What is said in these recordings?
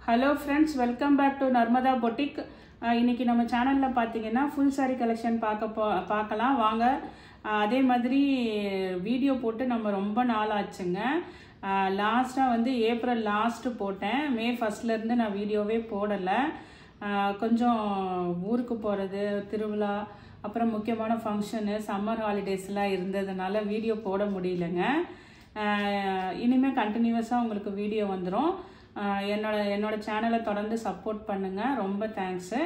Hello friends, welcome back to Narmada Boutique. இன்னைக்கு நம்ம சேனல்ல பாத்தீங்கன்னா full saree collection பார்க்கலாம் வாங்க. அதே மாதிரி வீடியோ போட்டு நம்ம ரொம்ப நாள் ஆச்சுங்க. லாஸ்டா வந்து ஏப்ரல் லாஸ்ட் போட்டேன். மே 1ல இருந்து நான் வீடியோவே போடல. கொஞ்சம் ஊருக்கு போறது, திருவிழா, அப்புறம் முக்கியமான ஃபங்க்ஷன், சம்மர் ஹாலிடேஸ்லாம் இருந்ததனால வீடியோ போட முடியலங்க. இனிமே கண்டினியூஸா உங்களுக்கு வீடியோ வந்துரும். என்னோட சேனலை தொடர்ந்து சப்போர்ட் பண்ணுங்க. ரொம்ப தேங்க்ஸ்.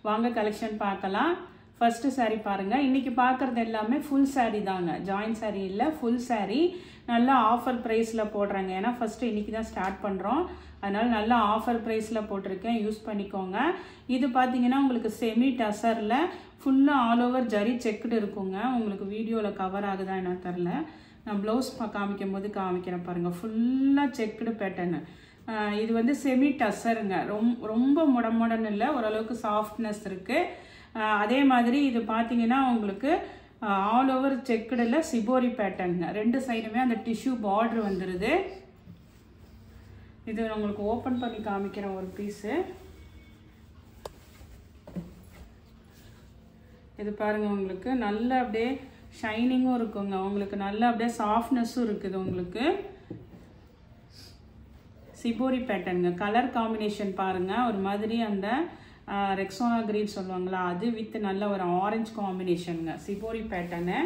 வாங்க கலெக்ஷன் பார்க்கலாம். ஃபர்ஸ்ட் saree பாருங்க. இன்னைக்கு பார்க்கறது எல்லாமே ஃபுல் saree தாங்க. ஜாயின் saree இல்ல, ஃபுல் saree. நல்ல ஆஃபர் பிரைஸ்ல போடுறாங்க. ஏன்னா ஃபர்ஸ்ட் இன்னைக்கு தான் ஸ்டார்ட் பண்றோம். அதனால நல்ல ஆஃபர் பிரைஸ்ல போட்டிருக்கேன். யூஸ் பண்ணிக்கோங்க. இது பாத்தீங்கன்னா உங்களுக்கு செமி டசர்ல ஃபுல்லா ஆல் ஓவர் ஜரி செக்குடு இருக்குங்க. உங்களுக்கு வீடியோல கவர் ஆகுதா என்ன தெரியல. நான் ப்ளவுஸ் காமிக்கும்போது காமிக்கிறேன் பாருங்க. ஃபுல்லா செக்குடு பேட்டர்ன். இது வந்து செமி டசருங்க. ரொம்ப முடமுடன்னு இல்லை, ஓரளவுக்கு சாஃப்ட்னஸ் இருக்கு. அதே மாதிரி இது பார்த்தீங்கன்னா உங்களுக்கு ஆல் ஓவர் செக்குடுல சிபோரி பேட்டர்னுங்க. ரெண்டு சைடுமே அந்த டிஷ்யூ பார்டர் வந்துடுது. இது உங்களுக்கு ஓப்பன் பண்ணி காமிக்கிறேன் ஒரு பீஸு. இது பாருங்க, உங்களுக்கு நல்ல அப்படியே ஷைனிங்கும் இருக்குங்க. உங்களுக்கு நல்ல அப்படியே சாஃப்ட்னஸும் இருக்குது. உங்களுக்கு சிபோரி பேட்டர்னுங்க. கலர் காம்பினேஷன் பாருங்க. ஒரு மாதிரி அந்த ரெக்ஸோனா கிரீன் சொல்லுவாங்களா, அது வித் நல்ல ஒரு ஆரஞ்சு காம்பினேஷனுங்க. Shibori pattern.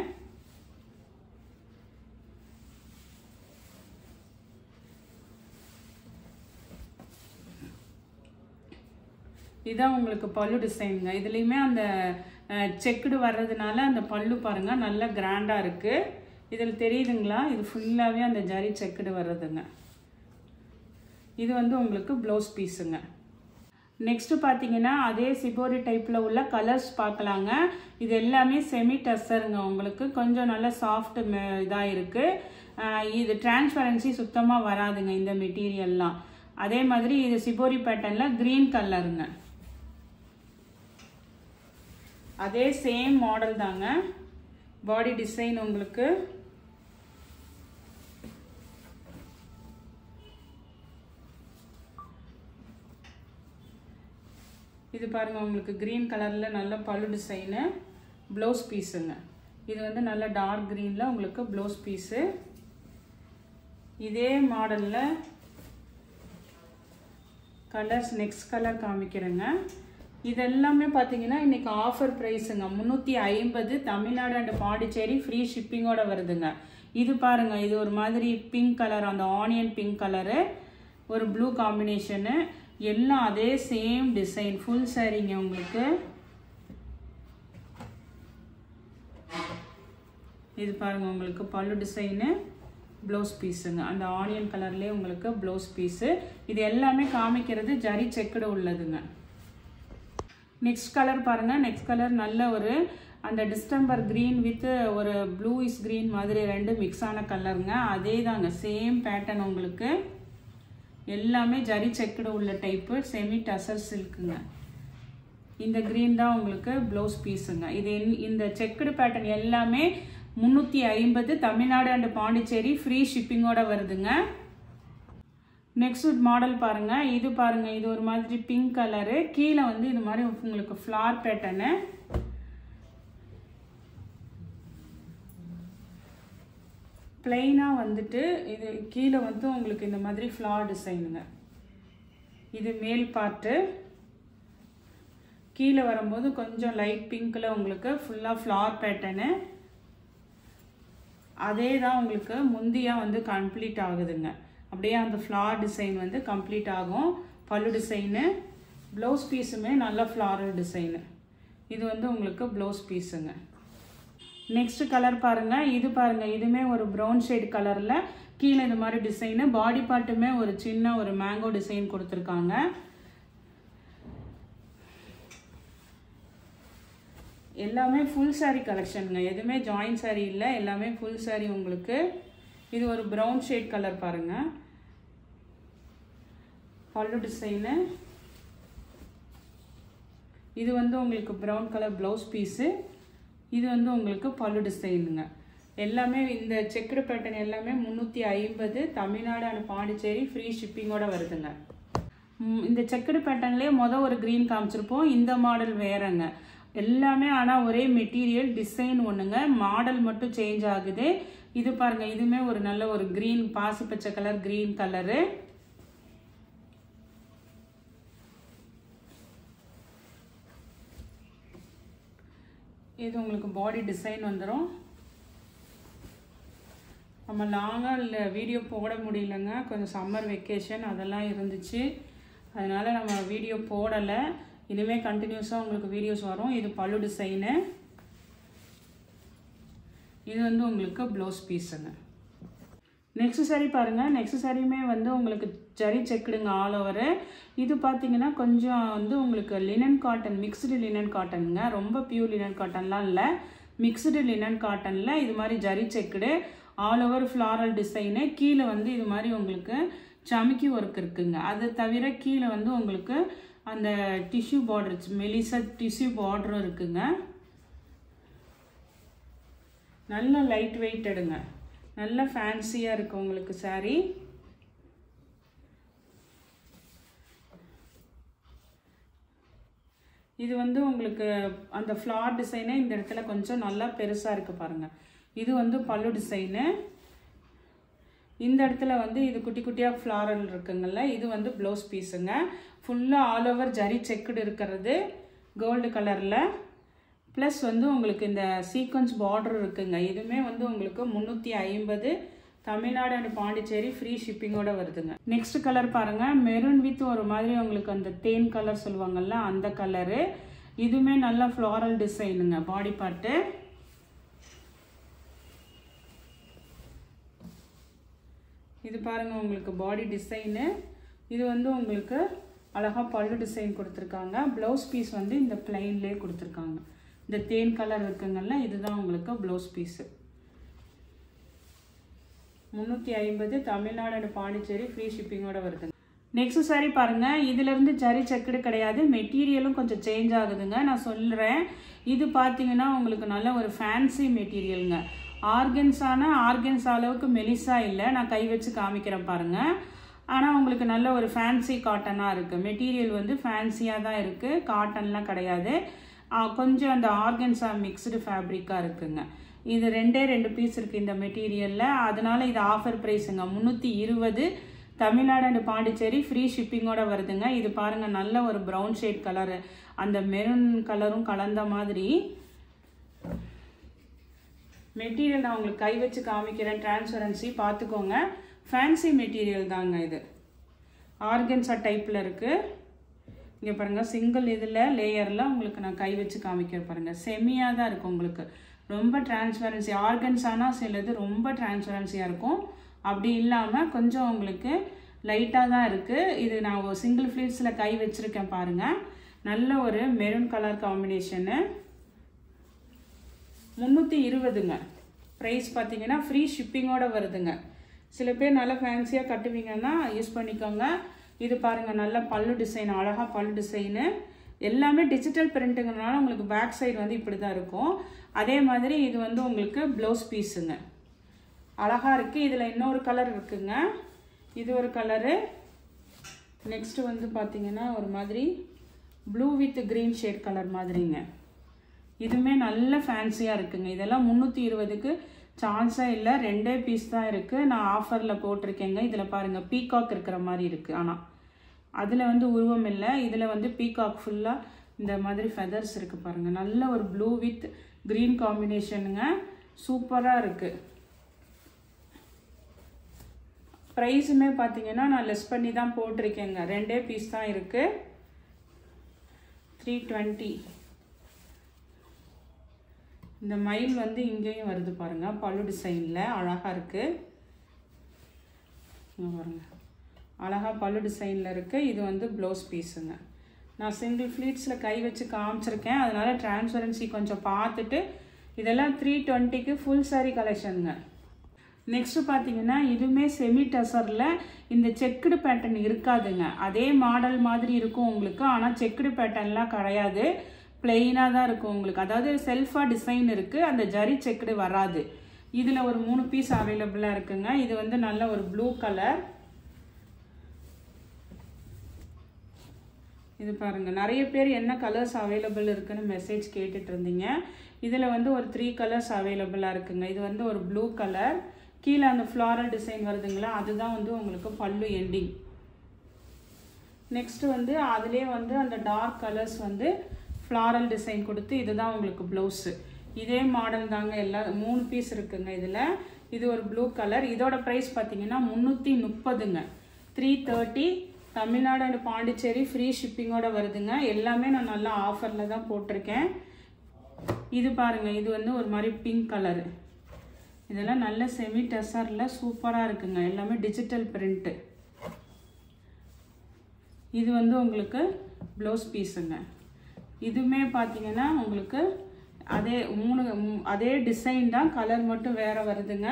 இதான் உங்களுக்கு பல்லு டிசைனுங்க. இதுலயுமே அந்த செக்குடு வர்றதுனால அந்த பல்லு பாருங்க நல்ல கிராண்டா இருக்கு. இதில் தெரியுதுங்களா, இது ஃபுல்லாவே அந்த ஜரி செக்குடு வர்றதுங்க. இது வந்து உங்களுக்கு ப்ளவுஸ் பீஸுங்க. நெக்ஸ்ட் பார்த்தீங்கன்னா அதே சிபோரி டைப்ல உள்ள கலர்ஸ் பார்க்கலாங்க. இது எல்லாமே செமி டஸ்ஸருங்க. உங்களுக்கு கொஞ்சம் நல்ல சாஃப்ட் இதாக இருக்கு. இது டிரான்ஸ்பரன்சி சுத்தமாக வராதுங்க இந்த மெட்டீரியல்லாம். அதே மாதிரி இது சிபோரி பேட்டர்ன்ல கிரீன் கலருங்க. அதே சேம் மாடல் தாங்க. பாடி டிசைன் உங்களுக்கு இது பாருங்க. உங்களுக்கு கிரீன் கலர்ல நல்ல பல்லு டிசைனு, ப்ளவுஸ் பீஸுங்க. இது வந்து நல்ல டார்க் கிரீன்ல உங்களுக்கு ப்ளவுஸ் பீஸு. இதே மாடல்ல கலர்ஸ் நெக்ஸ்ட் கலர் காமிக்கிறேங்க. இது எல்லாமே பார்த்தீங்கன்னா இன்னைக்கு ஆஃபர் ப்ரைஸுங்க. 350 தமிழ்நாடு அண்ட் பாண்டிச்சேரி ஃப்ரீ ஷிப்பிங்கோட வருதுங்க. இது பாருங்க, இது ஒரு மாதிரி பிங்க் கலர், அந்த ஆனியன் பிங்க் கலரு, ஒரு ப்ளூ காம்பினேஷனு, எல்லாம் அதே சேம் டிசைன் ஃபுல் சாரீங்க. உங்களுக்கு இது பாருங்க, உங்களுக்கு பல்லு டிசைனு, ப்ளவுஸ் பீஸுங்க. அந்த ஆனியன் கலர்லேயே உங்களுக்கு ப்ளவுஸ் பீஸு. இது எல்லாமே காமிக்கிறது ஜரி செக்குடு உள்ளதுங்க. நெக்ஸ்ட் கலர் பாருங்க. நெக்ஸ்ட் கலர் நல்ல ஒரு அந்த டிஸ்டம்பர் கிரீன் வித் ஒரு ப்ளூயிஷ் கிரீன் மாதிரி ரெண்டு மிக்ஸ் ஆன கலருங்க. அதே தாங்க சேம் பேட்டர்ன். உங்களுக்கு எல்லாமே ஜரி செக்குடு உள்ள டைப்பு செமி டசர் சில்க்குங்க. இந்த கிரீன் தான் உங்களுக்கு ப்ளவுஸ் பீஸுங்க. இது இந்த செக்குடு பேட்டர்ன் எல்லாமே 350 தமிழ்நாடு அண்ட் பாண்டிச்சேரி ஃப்ரீ ஷிப்பிங்கோட வருதுங்க. நெக்ஸ்ட் மாடல் பாருங்க. இது பாருங்க, இது ஒரு மாதிரி பிங்க் கலரு, கீழே வந்து இது மாதிரி உங்களுக்கு ஃப்ளார் பேட்டர்னு. பிளைனா வந்துட்டு இது கீழே வந்து உங்களுக்கு இந்த மாதிரி ஃப்ளார் டிசைனுங்க. இது மேல் பார்ட்டு. கீழே வரும்போது கொஞ்சம் லைட் பிங்க்ல உங்களுக்கு ஃபுல்லா ஃப்ளார் பேட்டர்னு. அதே தான் உங்களுக்கு முந்தியா வந்து கம்ப்ளீட் ஆகுதுங்க. அப்படியே அந்த ஃப்ளார் டிசைன் வந்து கம்ப்ளீட் ஆகும். பல்லு டிசைனு, ப்ளவுஸ் பீஸுமே நல்ல ஃப்ளாரல் டிசைனு. இது வந்து உங்களுக்கு ப்ளவுஸ் பீஸுங்க. நெக்ஸ்ட் கலர் பாருங்க. இது பாருங்க, இதுமே ஒரு ப்ரௌன் ஷேட் கலர்ல கீழே இந்த மாதிரி டிசைனு, பாடி பார்ட்டுமே ஒரு சின்ன ஒரு மேங்கோ டிசைன் கொடுத்துருக்காங்க. எல்லாமே ஃபுல் சாரீ கலெக்ஷனுங்க. எதுவுமே ஜாயின் சாரீ இல்லை, எல்லாமே ஃபுல் சாரீ உங்களுக்கு. இது ஒரு ப்ரௌன் ஷேட் கலர் பாருங்க. பல்லு டிசைனு. இது வந்து உங்களுக்கு ப்ரௌன் கலர் ப்ளவுஸ் பீஸு. இது வந்து உங்களுக்கு பல்லு டிசைனுங்க. எல்லாமே இந்த செக்குடு பேட்டர்ன் எல்லாமே 350 தமிழ்நாடு அண்ட் பாண்டிச்சேரி ஃப்ரீ ஷிப்பிங்கோட வருதுங்க. இந்த செக்குடு பேட்டர்ன்லேயே ஒரு க்ரீன் காமிச்சிருப்போம். இந்த மாடல் வேறங்க. எல்லாமே ஆனால் ஒரே மெட்டீரியல் டிசைன் ஒன்றுங்க, மாடல் மட்டும் சேஞ்ச் ஆகுது. இது பாருங்க, இதுவுமே ஒரு நல்ல ஒரு க்ரீன் பாசி பச்சை கலர் க்ரீன் கலரு. இது உங்களுக்கு பாடி டிசைன் வந்துடும். நம்ம லாங்காக இல்லை வீடியோ போட முடியலங்க, கொஞ்சம் சம்மர் வெக்கேஷன் அதெல்லாம் இருந்துச்சு, அதனால் நம்ம வீடியோ போடலை. இனிமேல் கண்டினியூஸாக உங்களுக்கு வீடியோஸ் வரும். இது பல்லு டிசைனு. இது வந்து உங்களுக்கு ப்ளவுஸ் பீஸுங்க. நெக்ஸ்ட் சாரீ பாருங்கள். நெக்ஸ்ட் சாரியுமே வந்து உங்களுக்கு ஜரி செக்குடுங்க ஆல் ஓவரு. இது பார்த்தீங்கன்னா கொஞ்சம் வந்து உங்களுக்கு லினன் காட்டன், மிக்ஸ்டு லினன் காட்டனுங்க. ரொம்ப பியூர் லினன் காட்டன்லாம் இல்லை, மிக்ஸ்டு லினன் காட்டனில் இது மாதிரி zari checked all over floral design. கீழே வந்து இது மாதிரி உங்களுக்கு சமிக்கி ஒர்க் இருக்குங்க. அது தவிர கீழே வந்து உங்களுக்கு அந்த டிஷ்யூ பார்டர், மெலிசா டிஷ்யூ பார்டரும் இருக்குங்க. நல்ல லைட் வெயிட்டடுங்க, நல்ல ஃபேன்சியாக இருக்குது உங்களுக்கு சாரீ. இது வந்து உங்களுக்கு அந்த ஃப்ளார் டிசைனே இந்த இடத்துல கொஞ்சம் நல்லா பெருசாக இருக்குது பாருங்கள். இது வந்து பல்லு டிசைனு. இந்த இடத்துல வந்து இது குட்டி குட்டியாக ஃப்ளாரல் இருக்குங்கள்ல, இது வந்து ப்ளவுஸ் பீஸுங்க. ஃபுல்லாக ஆல் ஓவர் ஜரி செக்குடு இருக்கிறது கோல்டு கலரில். ப்ளஸ் வந்து உங்களுக்கு இந்த சீக்வன்ஸ் பார்டர் இருக்குங்க. இதுவுமே வந்து உங்களுக்கு 350, தமிழ்நாடு அண்ட் பாண்டிச்சேரி ஃப்ரீ ஷிப்பிங்கோட வருதுங்க. நெக்ஸ்ட் கலர் பாருங்கள், மெரூன் வித் ஒரு மாதிரி உங்களுக்கு அந்த தேன் கலர் சொல்லுவாங்கள்ல அந்த கலரு. இதுவுமே நல்லா ஃப்ளாரல் டிசைனுங்க பாடி பார்ட்டு. இது பாருங்கள் உங்களுக்கு பாடி டிசைனு. இது வந்து உங்களுக்கு அழகாக பல்லு டிசைன் கொடுத்துருக்காங்க. ப்ளவுஸ் பீஸ் வந்து இந்த பிளைன்லேயே கொடுத்துருக்காங்க. இந்த தேன் கலர் இருக்குங்கள்ல, இதுதான் உங்களுக்கு blouse piece. 350, Tamil Nadu and Pondicherry free ஷிப்பிங்கோட வருதுங்க. நெக்ஸ்ட் சாரீ பாருங்கள். இதிலேருந்து ஜரி செக்குடு கிடையாது, மெட்டீரியலும் கொஞ்சம் சேஞ்ச் ஆகுதுங்க, நான் சொல்கிறேன். இது பார்த்தீங்கன்னா உங்களுக்கு நல்ல ஒரு ஃபேன்சி மெட்டீரியலுங்க. ஆர்கன்ஸ் அளவுக்கு மெலிசா இல்லை, நான் கை வச்சு காமிக்கிறேன் பாருங்கள். ஆனால் உங்களுக்கு நல்ல ஒரு ஃபேன்சி காட்டனாக இருக்குது. மெட்டீரியல் வந்து ஃபேன்சியாக தான் இருக்குது, காட்டன்லாம் கிடையாது. கொஞ்சம் அந்த ஆர்கன்ஸா மிக்ஸ்டு ஃபேப்ரிக்காக இருக்குங்க. இது 2 பீஸ் இருக்குது இந்த மெட்டீரியலில், அதனால இது ஆஃபர் ப்ரைஸுங்க. 320, தமிழ்நாடு அண்ட் பாண்டிச்சேரி ஃப்ரீ ஷிப்பிங்கோட வருதுங்க. இது பாருங்கள், நல்ல ஒரு ப்ரௌன் ஷேட் கலரு, அந்த மெரூன் கலரும் கலந்த மாதிரி மெட்டீரியல். நான் உங்களுக்கு கை வச்சு காமிக்கிறேன், டிரான்ஸ்பரன்சி பார்த்துக்கோங்க. ஃபேன்சி மெட்டீரியல் தாங்க இது, ஆர்கன்ஸா டைப்பில் இருக்குது. இங்கே பாருங்கள், சிங்கிள் இதில் லேயரில் உங்களுக்கு நான் கை வச்சு காமிக்கிறேன் பாருங்கள். செமியாக தான் இருக்கும் உங்களுக்கு, ரொம்ப டிரான்ஸ்பரன்சி. ஆர்கன்ஸானால் சிலது ரொம்ப டிரான்ஸ்பரன்சியாக இருக்கும், அப்படி இல்லாமல் கொஞ்சம் உங்களுக்கு லைட்டாக தான் இருக்குது. இது நான் ஒரு சிங்கிள் ஃப்ளீட்ஸில் கை வச்சுருக்கேன் பாருங்கள். நல்ல ஒரு மெரூன் கலர் காம்பினேஷனு. 320ங்க ப்ரைஸ். பார்த்தீங்கன்னா ஃப்ரீ ஷிப்பிங்கோட வருதுங்க. சில பேர் நல்லா ஃபேன்சியாக கட்டுவீங்கன்னா யூஸ் பண்ணிக்கோங்க. இது பாருங்கள், நல்ல பல்லு டிசைன், அழகாக பல்லு டிசைனு. எல்லாமே டிஜிட்டல் பிரிண்ட்டுங்கிறனால உங்களுக்கு பேக் சைடு வந்து இப்படி தான் இருக்கும். அதே மாதிரி இது வந்து உங்களுக்கு ப்ளவுஸ் பீஸுங்க, அழகாக இருக்குது. இதில் இன்னொரு கலர் இருக்குங்க, இது ஒரு கலரு. நெக்ஸ்ட்டு வந்து பார்த்தீங்கன்னா ஒரு மாதிரி blue with green shade colour மாதிரிங்க. இதுவுமே நல்ல ஃபேன்சியாக இருக்குங்க. இதெல்லாம் 320க்கு சான்ஸாக இல்லை, 2 பீஸ் தான் இருக்குது. நான் ஆஃபரில் போட்டிருக்கேங்க. இதில் பாருங்கள், பீகாக் இருக்கிற மாதிரி இருக்குது, ஆனால் அதில் வந்து உருவம் இல்லை. இதில் வந்து பீகாக் ஃபுல்லாக இந்த மாதிரி ஃபெதர்ஸ் இருக்குது பாருங்கள். நல்ல ஒரு ப்ளூ வித் க்ரீன் காம்பினேஷனுங்க, சூப்பராக இருக்குது. ப்ரைஸுமே பார்த்தீங்கன்னா நான் லெஸ் பண்ணி தான் போட்டிருக்கேங்க. 2 பீஸ் தான் இருக்குது, 320. இந்த மயில் வந்து இங்கேயும் வருது பாருங்கள், பல்லு டிசைனில் அழகாக இருக்குது. பாருங்க, அழகாக பல்லு டிசைனில் இருக்குது. இது வந்து ப்ளவுஸ் பீஸுங்க. நான் சிங்கிள் ஃப்ளீட்ஸில் கை வச்சு காமிச்சிருக்கேன், அதனால் டிரான்ஸ்பரன்சி கொஞ்சம் பார்த்துட்டு. இதெல்லாம் 320க்கு ஃபுல் சாரீ கலெக்ஷனுங்க. நெக்ஸ்ட்டு பார்த்தீங்கன்னா இதுவுமே செமி டசரில் இந்த செக்குடு பேட்டர்ன் இருக்காதுங்க. அதே மாடல் மாதிரி இருக்கும் உங்களுக்கு, ஆனால் செக்குடு பேட்டர்ன்லாம் கிடையாது, பிளெயினாக தான் இருக்கும் உங்களுக்கு. அதாவது செல்ஃபாக டிசைன் இருக்குது, அந்த ஜரி செக்குடு வராது. இதில் ஒரு 3 பீஸ் அவைலபிளாக இருக்குங்க. இது வந்து நல்ல ஒரு ப்ளூ கலர். இது பாருங்கள், நிறைய பேர் என்ன கலர்ஸ் அவைலபிள் இருக்குன்னு மெசேஜ் கேட்டுட்டு இருந்தீங்க. இதில் வந்து ஒரு 3 கலர்ஸ் அவைலபிளாக இருக்குங்க. இது வந்து ஒரு ப்ளூ கலர், கீழே அந்த ஃப்ளாரல் டிசைன் வருதுங்களா, அதுதான் வந்து உங்களுக்கு பல்லு எண்டிங். நெக்ஸ்ட் வந்து அதிலே வந்து அந்த டார்க் கலர்ஸ் வந்து ஃப்ளாரல் டிசைன் கொடுத்து இதுதான் உங்களுக்கு ப்ளவுஸு. இதே மாடல் தாங்க, எல்லா 3 பீஸ் இருக்குங்க இதில். இது ஒரு ப்ளூ கலர். இதோட ப்ரைஸ் பார்த்தீங்கன்னா 330ங்க. 330. தமிழ்நாடு அண்ட் பாண்டிச்சேரி ஃப்ரீ ஷிப்பிங்கோட வருதுங்க. எல்லாமே நான் நல்லா ஆஃபரில் தான் போட்டிருக்கேன். இது பாருங்கள், இது வந்து ஒரு மாதிரி பிங்க் கலரு. இதெல்லாம் நல்ல செமி டெசரில் சூப்பராக இருக்குங்க. எல்லாமே டிஜிட்டல் பிரிண்ட்டு. இது வந்து உங்களுக்கு ப்ளவுஸ் பீஸுங்க. இதுவுமே பார்த்தீங்கன்னா உங்களுக்கு அதே டிசைன் தான், கலர் மட்டும் வேறு வருதுங்க.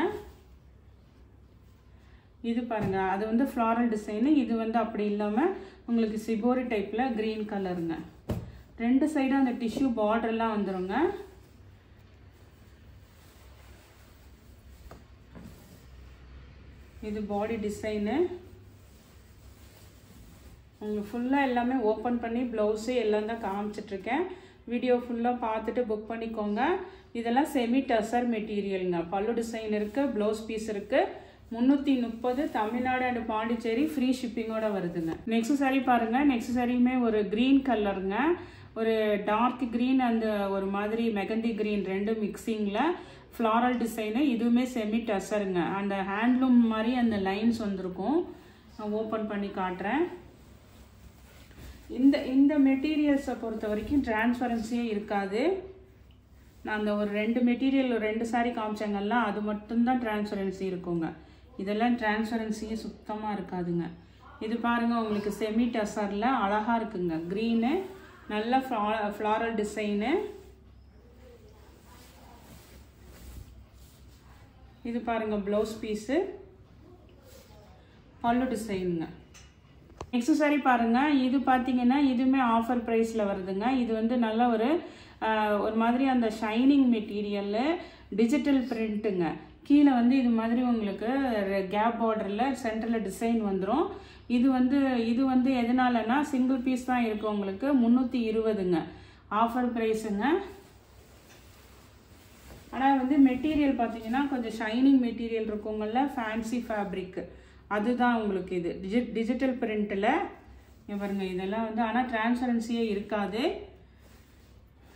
இது பாருங்க, அது வந்து ஃப்ளாரல் டிசைனு, இது வந்து அப்படி இல்லாமல் உங்களுக்கு சிபோரி டைப்பில் க்ரீன் கலருங்க. 2 சைடும் அந்த டிஷ்யூ பார்டர்லாம் வந்துருங்க. இது பாடி டிசைனு. உங்களுக்கு ஃபுல்லாக எல்லாமே ஓப்பன் பண்ணி ப்ளவுஸு எல்லாம் தான் காமிச்சிட்ருக்கேன். வீடியோ ஃபுல்லாக பார்த்துட்டு புக் பண்ணிக்கோங்க. இதெல்லாம் செமி டசர் மெட்டீரியலுங்க. பல்லு டிசைன் இருக்குது, ப்ளவுஸ் பீஸ் இருக்குது. 330 தமிழ்நாடு அண்ட் பாண்டிச்சேரி ஃப்ரீ ஷிப்பிங்கோட வருதுங்க. நெக்ஸ்ட் சாரீ பாருங்கள். நெக்ஸ்ட் சாரியுமே ஒரு க்ரீன் கலருங்க. ஒரு டார்க் க்ரீன் அந்த ஒரு மாதிரி மெகந்தி க்ரீன், 2 மிக்சிங்கில் ஃப்ளாரல் டிசைனு. இதுவுமே செமி டசருங்க. அந்த ஹேண்ட்லூம் மாதிரி அந்த லைன்ஸ் வந்திருக்கும். நான் ஓப்பன் பண்ணி காட்டுறேன். இந்த மெட்டீரியல்ஸை பொறுத்த வரைக்கும் டிரான்ஸ்பரன்சியே இருக்காது. நான் அந்த ஒரு 2 மெட்டீரியல் 2 சாரீ காமிச்சாங்கல்ல, அது மட்டும்தான் டிரான்ஸ்பரன்சி இருக்குங்க. இதெல்லாம் டிரான்ஸ்பரன்சியே சுத்தமாக இருக்காதுங்க. இது பாருங்கள், உங்களுக்கு செமி டசரில் அழகாக இருக்குங்க. க்ரீனு, நல்ல ஃப்ளாரல் டிசைனு. இது பாருங்கள் ப்ளவுஸ் பீஸு, பல்லு டிசைனுங்க. நெக்ஸ்ட் சாரி பாருங்கள். இது பார்த்தீங்கன்னா இதுவுமே ஆஃபர் ப்ரைஸில் வருதுங்க. இது வந்து நல்ல ஒரு மாதிரி அந்த ஷைனிங் மெட்டீரியலு, டிஜிட்டல் பிரிண்ட்டுங்க. கீழே வந்து இது மாதிரி உங்களுக்கு கேப் பார்டரில் சென்டரில் டிசைன் வந்துடும். இது வந்து எதனாலனா சிங்கிள் பீஸ் தான் இருக்குது. உங்களுக்கு 320ங்க ஆஃபர் ப்ரைஸுங்க. ஆனால் வந்து மெட்டீரியல் பார்த்தீங்கன்னா கொஞ்சம் ஷைனிங் மெட்டீரியல் இருக்குங்கள்ல, ஃபேன்சி ஃபேப்ரிக்கு, அதுதான் உங்களுக்கு இது டிஜிட்டல் பிரிண்ட்டில். பாருங்க, இதெல்லாம் வந்து ஆனால் டிரான்ஸ்பரன்சியே இருக்காது.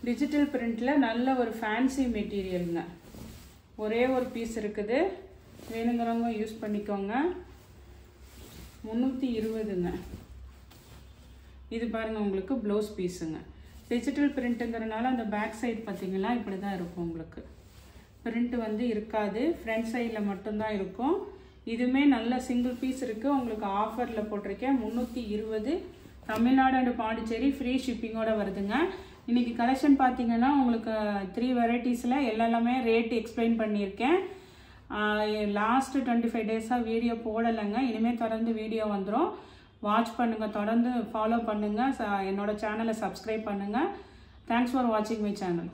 டிஜிட்டல் பிரிண்ட்டில் நல்ல ஒரு ஃபேன்சி மெட்டீரியலுங்க. ஒரே ஒரு பீஸ் இருக்குது, வேணுங்கிறவங்க யூஸ் பண்ணிக்கோங்க. 320ங்க. இது பாருங்கள் உங்களுக்கு ப்ளவுஸ் பீஸுங்க. டிஜிட்டல் பிரிண்ட்டுங்கிறனால அந்த பேக் சைடு பார்த்தீங்கன்னா இப்படி தான் இருக்கும். உங்களுக்கு பிரிண்ட் வந்து இருக்காது, ஃப்ரண்ட் சைடில் மட்டும்தான் இருக்கும். இதுவுமே நல்ல சிங்கிள் பீஸ் இருக்குது. உங்களுக்கு ஆஃபரில் போட்டிருக்கேன். 320 தமிழ்நாடு அண்ட் பாண்டிச்சேரி ஃப்ரீ ஷிப்பிங்கோட வருதுங்க. இன்றைக்கி கலெக்ஷன் பார்த்தீங்கன்னா உங்களுக்கு 3 வெரைட்டிஸில் எல்லாமே ரேட் எக்ஸ்பிளைன் பண்ணியிருக்கேன். லாஸ்ட் 25 டேஸாக வீடியோ போடலைங்க. இனிமேல் தொடர்ந்து வீடியோ வந்துடும். வாட்ச் பண்ணுங்கள், தொடர்ந்து ஃபாலோ பண்ணுங்கள், என்னோட சேனலை சப்ஸ்கிரைப் பண்ணுங்கள். தேங்க்ஸ் ஃபார் வாட்சிங் மை சேனல்.